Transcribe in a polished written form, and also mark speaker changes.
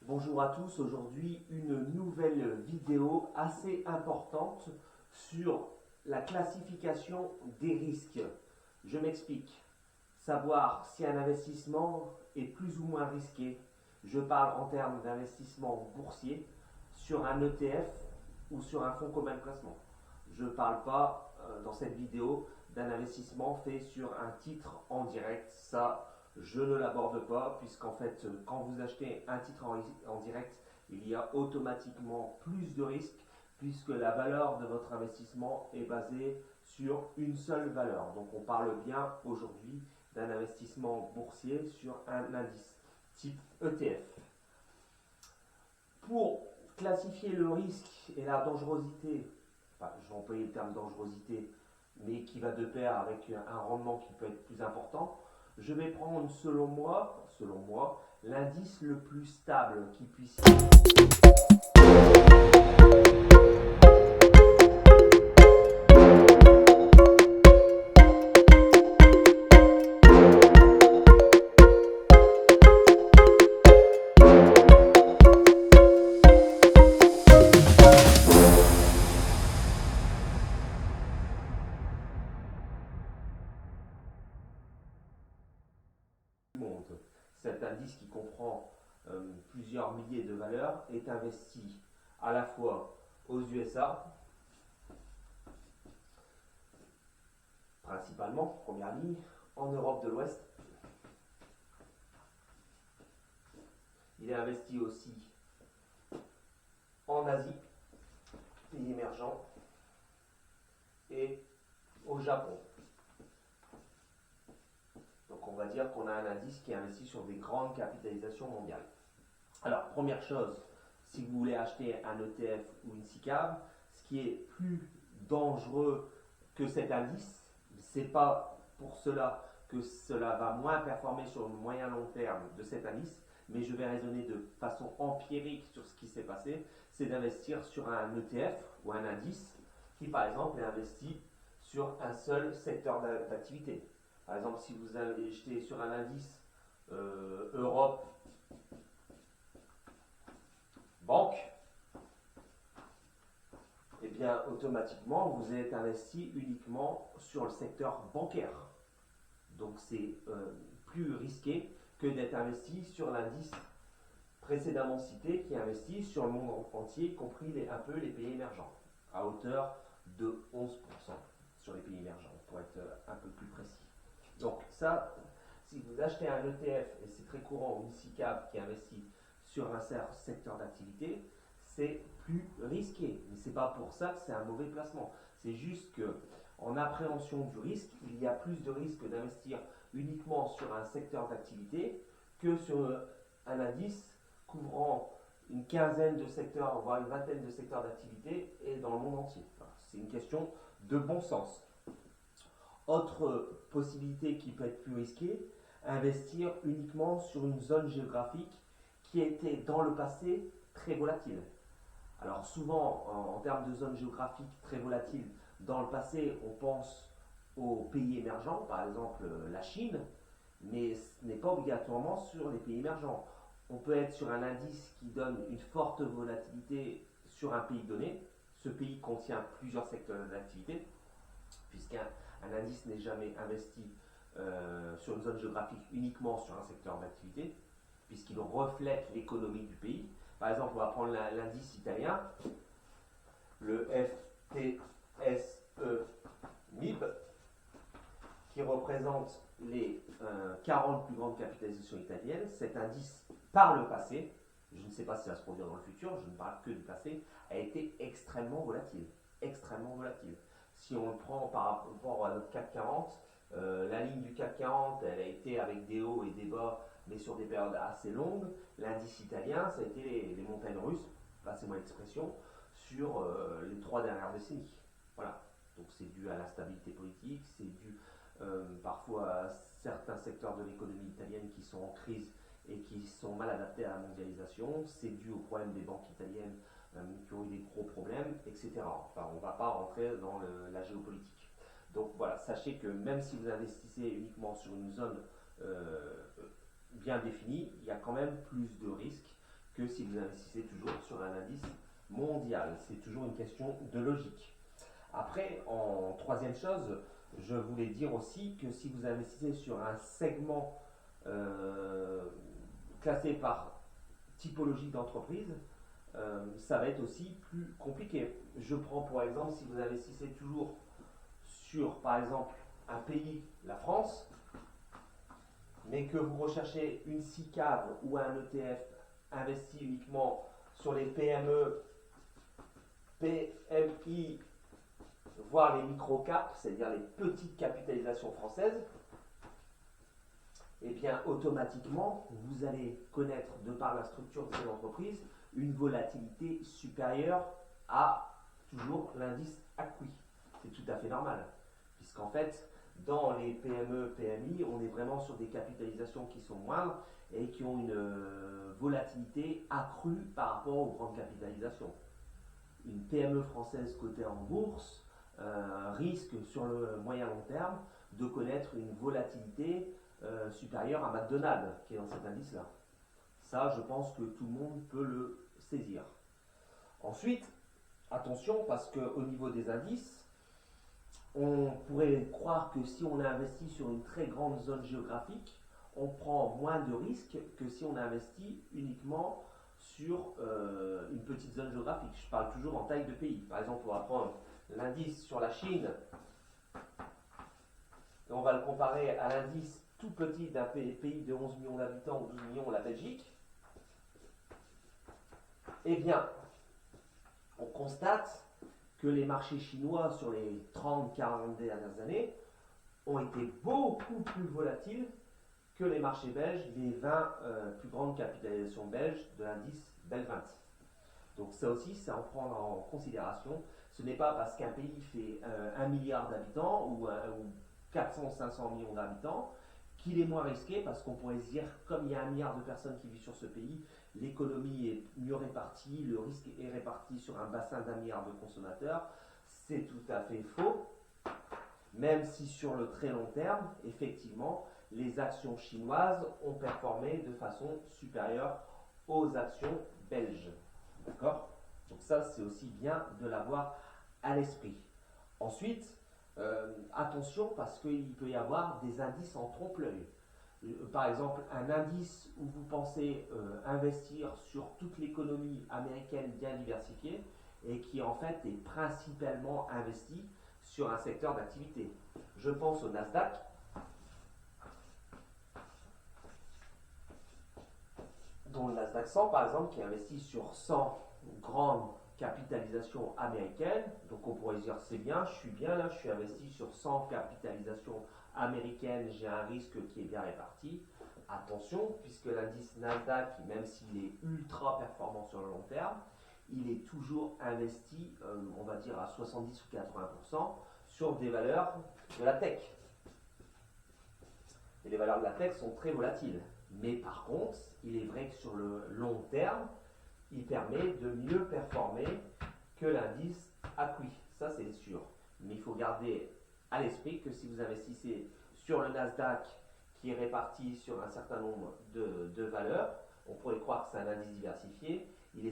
Speaker 1: Bonjour à tous, aujourd'hui une nouvelle vidéo assez importante sur la classification des risques. Je m'explique. Savoir si un investissement est plus ou moins risqué. Je parle en termes d'investissement boursier sur un ETF ou sur un fonds commun de placement. Je ne parle pas dans cette vidéo d'un investissement fait sur un titre en direct. Ça, je ne l'aborde pas, puisqu'en fait, quand vous achetez un titre en direct, il y a automatiquement plus de risques, puisque la valeur de votre investissement est basée sur une seule valeur. Donc on parle bien aujourd'hui d'un investissement boursier sur un indice type ETF. Pour classifier le risque et la dangerosité, enfin, je vais employer le terme dangerosité, mais qui va de pair avec un rendement qui peut être plus important, je vais prendre selon moi, l'indice le plus stable qui puisse monde. Cet indice qui comprend plusieurs milliers de valeurs est investi à la fois aux USA, principalement, première ligne, en Europe de l'Ouest. Il est investi aussi en Asie, pays émergents, et au Japon. Donc on va dire qu'on a un indice qui est investi sur des grandes capitalisations mondiales. Alors, première chose, si vous voulez acheter un ETF ou une SICAV, ce qui est plus dangereux que cet indice, c'est pas pour cela que cela va moins performer sur le moyen long terme de cet indice, mais je vais raisonner de façon empirique sur ce qui s'est passé, c'est d'investir sur un ETF ou un indice qui par exemple est investi sur un seul secteur d'activité. Par exemple, si vous achetez sur un indice Europe banque, et bien automatiquement vous êtes investi uniquement sur le secteur bancaire. Donc c'est plus risqué que d'être investi sur l'indice précédemment cité qui investit sur le monde entier, y compris un peu les pays émergents, à hauteur de 11% sur les pays émergents, pour être un peu plus précis. Donc ça, si vous achetez un ETF, et c'est très courant, une SICAV qui investit sur un secteur d'activité, c'est plus risqué. Mais ce n'est pas pour ça que c'est un mauvais placement. C'est juste que en appréhension du risque, il y a plus de risque d'investir uniquement sur un secteur d'activité que sur un indice couvrant une quinzaine de secteurs, voire une vingtaine de secteurs d'activité et dans le monde entier. Enfin, c'est une question de bon sens. Autre possibilité qui peut être plus risquée, investir uniquement sur une zone géographique qui était dans le passé très volatile. Alors souvent, en termes de zone géographique très volatile, dans le passé, on pense aux pays émergents, par exemple la Chine, mais ce n'est pas obligatoirement sur les pays émergents. On peut être sur un indice qui donne une forte volatilité sur un pays donné. Ce pays contient plusieurs secteurs d'activité, puisqu'un indice n'est jamais investi sur une zone géographique uniquement sur un secteur d'activité, puisqu'il reflète l'économie du pays. Par exemple, on va prendre l'indice italien, le FTSE MIB, qui représente les 40 plus grandes capitalisations italiennes. Cet indice, par le passé, je ne sais pas si ça va se produire dans le futur, je ne parle que du passé, a été extrêmement volatile. Extrêmement volatile. Si on le prend par rapport à notre CAC 40, la ligne du CAC 40, elle a été avec des hauts et des bas, mais sur des périodes assez longues. L'indice italien, ça a été les montagnes russes, passez-moi l'expression, sur les 3 dernières décennies. Voilà. Donc c'est dû à la stabilité politique, c'est dû parfois à certains secteurs de l'économie italienne qui sont en crise et qui sont mal adaptés à la mondialisation, c'est dû au problème des banques italiennes qui ont eu des gros problèmes, etc. Enfin, on ne va pas rentrer dans la géopolitique. Donc voilà, sachez que même si vous investissez uniquement sur une zone bien définie, il y a quand même plus de risques que si vous investissez toujours sur un indice mondial. C'est toujours une question de logique. Après, en troisième chose, je voulais dire aussi que si vous investissez sur un segment classé par typologie d'entreprise, ça va être aussi plus compliqué. Je prends pour exemple, si vous investissez toujours sur, par exemple, un pays, la France, mais que vous recherchez une SICAV ou un ETF investi uniquement sur les PME, PMI, voire les micro-caps, c'est-à-dire les petites capitalisations françaises, et bien automatiquement, vous allez connaître, de par la structure de ces entreprises, une volatilité supérieure à toujours l'indice acquis. C'est tout à fait normal, puisqu'en fait, dans les PME, PMI, on est vraiment sur des capitalisations qui sont moindres et qui ont une volatilité accrue par rapport aux grandes capitalisations. Une PME française cotée en bourse risque sur le moyen long terme de connaître une volatilité supérieure à McDonald's qui est dans cet indice-là. Ça, je pense que tout le monde peut le saisir. Ensuite, attention, parce qu'au niveau des indices, on pourrait croire que si on investit sur une très grande zone géographique, on prend moins de risques que si on investit uniquement sur une petite zone géographique. Je parle toujours en taille de pays. Par exemple, on va prendre l'indice sur la Chine et on va le comparer à l'indice tout petit d'un pays de 11 millions d'habitants ou 12 millions, la Belgique. Eh bien, on constate que les marchés chinois sur les 30-40 dernières années ont été beaucoup plus volatiles que les marchés belges, les 20 plus grandes capitalisations belges de l'indice BEL 20. Donc ça aussi, c'est à en prendre en considération. Ce n'est pas parce qu'un pays fait 1 milliard d'habitants ou 400-500 millions d'habitants qu'il est moins risqué, parce qu'on pourrait se dire, comme il y a 1 milliard de personnes qui vivent sur ce pays, l'économie est mieux répartie, le risque est réparti sur un bassin d'1 milliard de consommateurs. C'est tout à fait faux, même si sur le très long terme, effectivement, les actions chinoises ont performé de façon supérieure aux actions belges. D'accord? Donc ça, c'est aussi bien de l'avoir à l'esprit. Ensuite, attention, parce qu'il peut y avoir des indices en trompe-l'œil. Par exemple, un indice où vous pensez investir sur toute l'économie américaine bien diversifiée et qui en fait est principalement investi sur un secteur d'activité. Je pense au Nasdaq, dont le Nasdaq 100 par exemple, qui investit sur 100 grandes capitalisations américaines. Donc on pourrait se dire, c'est bien, je suis bien là, je suis investi sur 100 capitalisations américaines, j'ai un risque qui est bien réparti. Attention, puisque l'indice Nasdaq, même s'il est ultra performant sur le long terme, il est toujours investi, on va dire à 70 ou 80% sur des valeurs de la tech. Et les valeurs de la tech sont très volatiles. Mais par contre, il est vrai que sur le long terme, il permet de mieux performer que l'indice acquis. Ça, c'est sûr. Mais il faut garder à l'esprit que si vous investissez sur le Nasdaq qui est réparti sur un certain nombre de valeurs, on pourrait croire que c'est un indice diversifié,